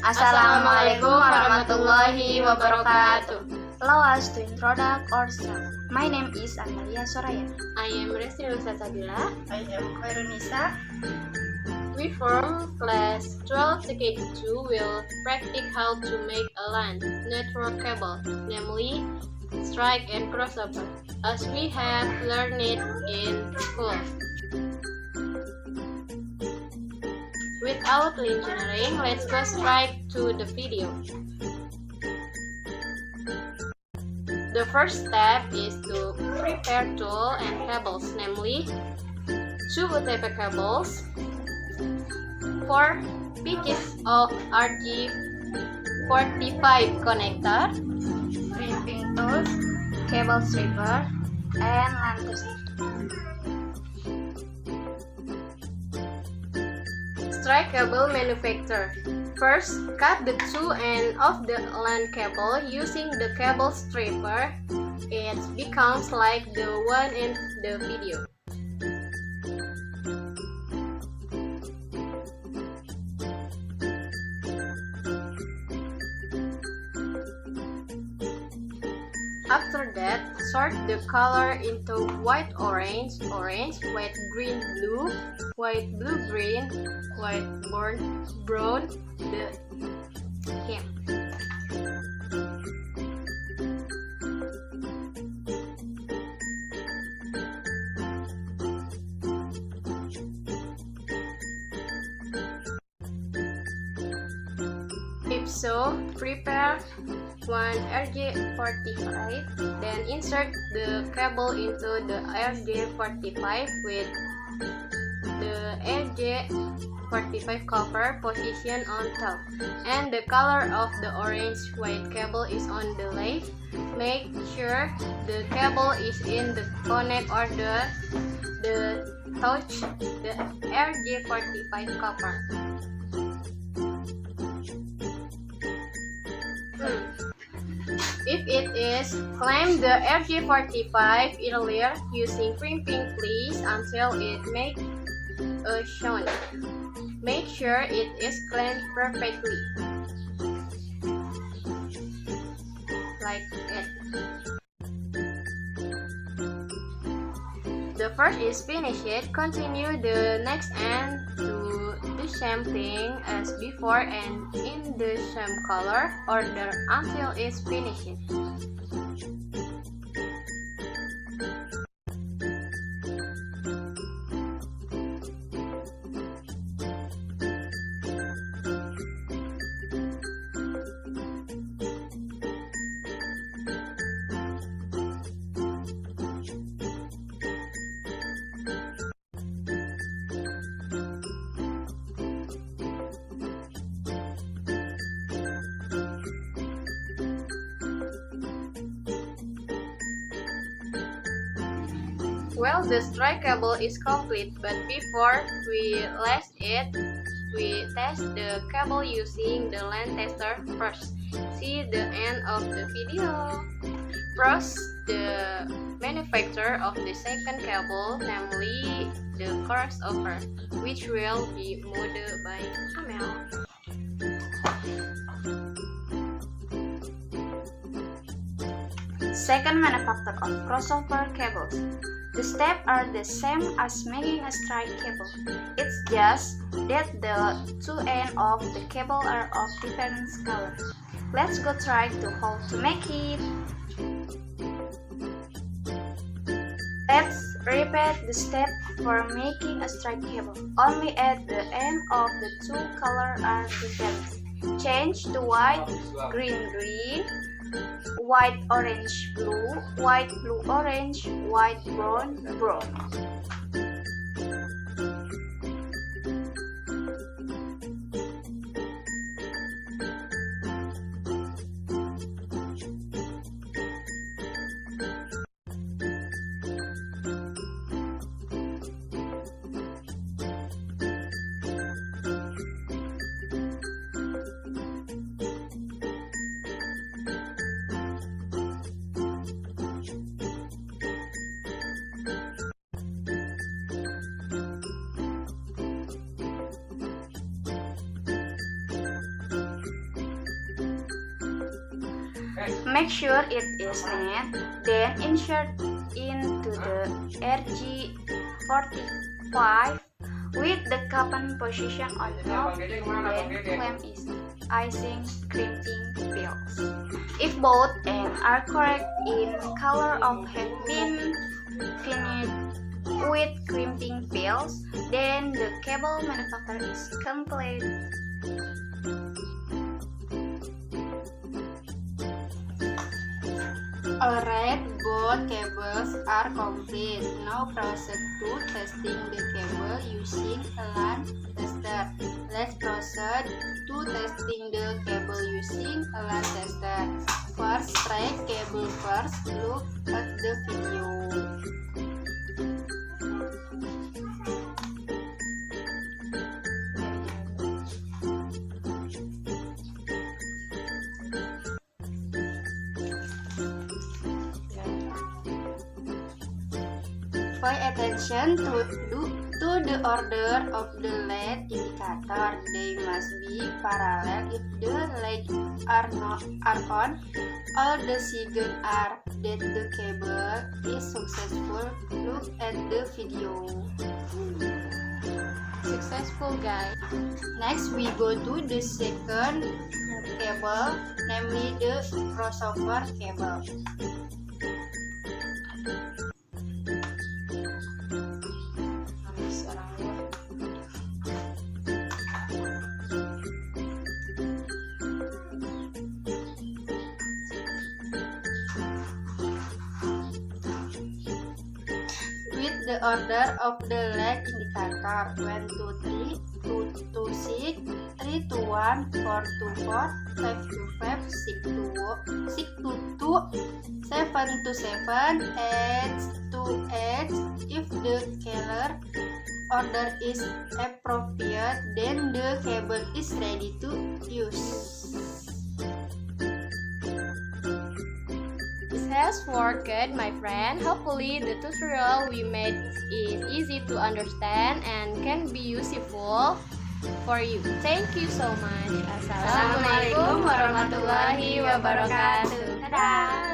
Assalamualaikum warahmatullahi wabarakatuh. Allow us to introduce ourselves. My name is Amalia Soraya. I am Resti Nusa Sabila. I am Khairunisa. We from class 12 to K2 will practice how to make a LAN network cable, namely strike and crossover, as we have learned it in school. Without lingering, let's go straight to the video. The first step is to prepare tool and cables, namely 2 UTP cables, 4 pieces of RJ45 connector, Crimping tools, cable stripper, and LAN tester. strike cable manufacturer. First, cut the 2 ends of the LAN cable using the cable stripper. It becomes like the one in the video. After that, sort the color into white, orange, white, green, blue, white, blue, green, white, brown, the hem. If so, prepare 1 RJ45, then insert the cable into the RJ45 with the RJ45 cover position on top, and the color of the orange-white cable is on the left. Make sure the cable is in the connect or the touch the RJ45 cover. If it is, clamp the RJ45 earlier using crimping pliers until it makes a sound. Make sure it is clamped perfectly, like it. The first is finished. Continue the next end to the same thing as before and in the same color order until it's finished. Well, the strike cable is complete, but before we lace it, we test the cable using the LAN tester first. See the end of the video. First, the manufacturer of the second cable, namely the crossover, which will be modded by Amel. Second manufacture of crossover cables. The steps are the same as making a strike cable. It's just that the 2 ends of the cable are of different colors. Let's go try to how to make it. Let's repeat the step for making a strike cable. Only at the end of the 2 colors are different. Change to white, green, white, orange, blue, white, blue, orange, white, brown, brown. Make sure it is neat, then insert into the RG45 with the coupon position on top, then clamp icing crimping pills. If both ends are correct in color or have been finished with crimping pills, then the cable manufacture is complete. Alright, both cables are complete. Now proceed to testing the cable using a LAN tester. Let's proceed to testing the cable using a LAN tester. First, try cable first. Look at the video. Pay attention to the order of the LED indicator. They must be parallel. If the lights are on, all the signals are that the cable is successful. Look at the video. Successful, guys. Next, we go to the second cable, namely the crossover cable. The order of the LED indicator 1 to 3, 2 to 6, 3 to 1, 4 to 4, 5 to 5, 6 to 2, 7 to 7, 8 to 8. If the color order is appropriate, then the cable is ready to use. Has worked, my friend. Hopefully the tutorial we made is easy to understand and can be useful for you. Thank you so much. Assalamualaikum warahmatullahi wabarakatuh. Dadah.